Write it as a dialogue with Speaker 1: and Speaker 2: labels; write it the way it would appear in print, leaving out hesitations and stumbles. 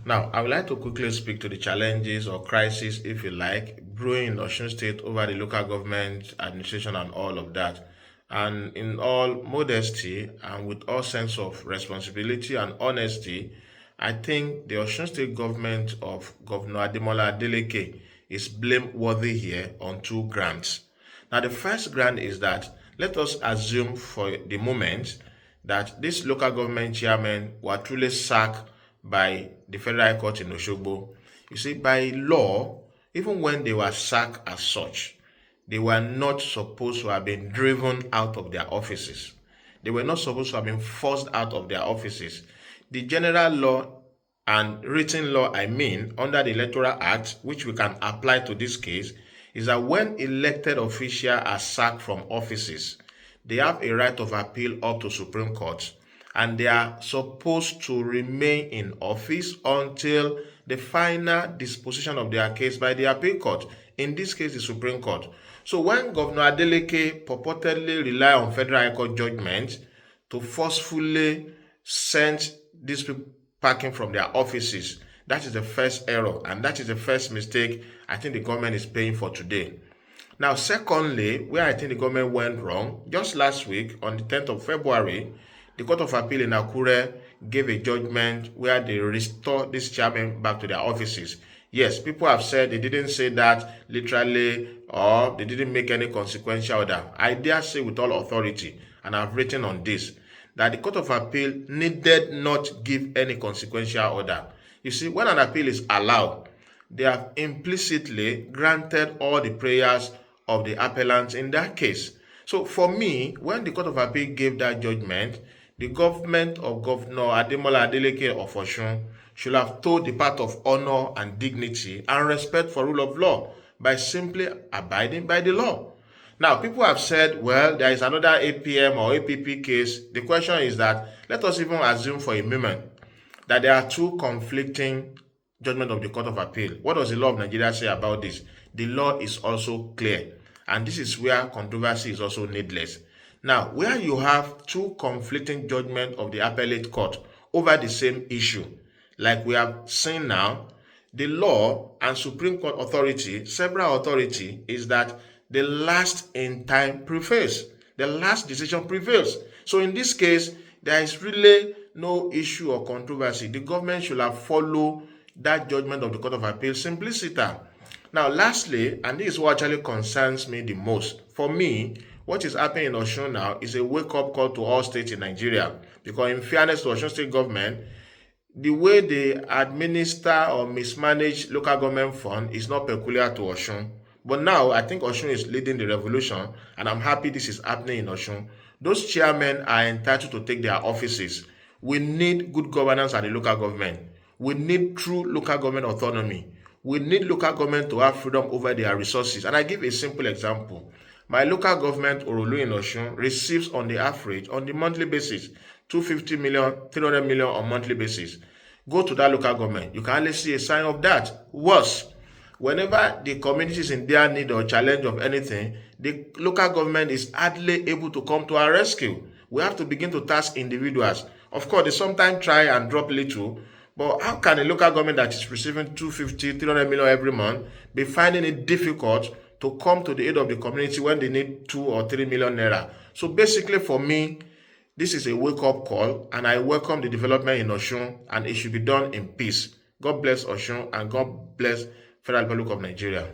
Speaker 1: Now, I would like to quickly speak to the challenges or crisis, if you like, brewing in Osun State over the local government administration and all of that. And in all modesty and with all sense of responsibility and honesty, I think the Osun State government of Governor Ademola Adeleke is blameworthy here on two grounds. Now, the first ground is that let us assume for the moment that this local government chairmen were truly sacked by the Federal High Court in Oshogbo. You see, by law, even when they were sacked as such, they were not supposed to have been driven out of their offices. They were not supposed to have been forced out of their offices. The general law and written law, I mean, under the Electoral Act, which we can apply to this case, is that when elected officials are sacked from offices, they have a right of appeal up to Supreme Court, and they are supposed to remain in office until the final disposition of their case by the appeal court, in this case the Supreme Court. So when Governor Adeleke purportedly rely on Federal High Court judgment to forcefully send these people packing from their offices, that is the first error, and that is the first mistake I think the government is paying for today. Now, secondly, where I think the government went wrong, just last week on the 10th of February, the Court of Appeal in Akure gave a judgment where they restored this chairman back to their offices. Yes, people have said they didn't say that literally or they didn't make any consequential order. I dare say with all authority, and I've written on this, that the Court of Appeal needed not give any consequential order. You see, when an appeal is allowed, they have implicitly granted all the prayers of the appellants in that case. So for me, when the Court of Appeal gave that judgment, the government of Governor Ademola Adeleke of Osun should have told the path of honor and dignity and respect for rule of law by simply abiding by the law. Now, people have said, well, there is another APM or APP case. The question is that, let us even assume for a moment that there are two conflicting judgments of the Court of Appeal. What does the law of Nigeria say about this? The law is also clear, and this is where controversy is also needless. Now, where you have two conflicting judgments of the appellate court over the same issue, like we have seen now, the law and Supreme Court authority, several authority, is that the last in time prevails. The last decision prevails. So in this case, there is really no issue or controversy. The government should have followed that judgment of the Court of Appeal simpliciter. Now, lastly, and this is what actually concerns me the most, for me, what is happening in Osun now is a wake-up call to all states in Nigeria. Because in fairness to Osun State government, the way they administer or mismanage local government fund is not peculiar to Osun. But now, I think Osun is leading the revolution, and I'm happy this is happening in Osun. Those chairmen are entitled to take their offices. We need good governance at the local government. We need true local government autonomy. We need local government to have freedom over their resources. And I give a simple example. My local government, Orolu in Osun, receives on the average, on the monthly basis, 250 million, 300 million on monthly basis. Go to that local government. You can only see a sign of that. Worse, whenever the community is in their need or challenge of anything, the local government is hardly able to come to our rescue. We have to begin to task individuals. Of course, they sometimes try and drop little, but how can a local government that is receiving 250, 300 million every month be finding it difficult to come to the aid of the community when they need 2 or 3 million naira? So basically for me, this is a wake-up call, and I welcome the development in Osun, and it should be done in peace. God bless Osun, and God bless Federal Republic of Nigeria.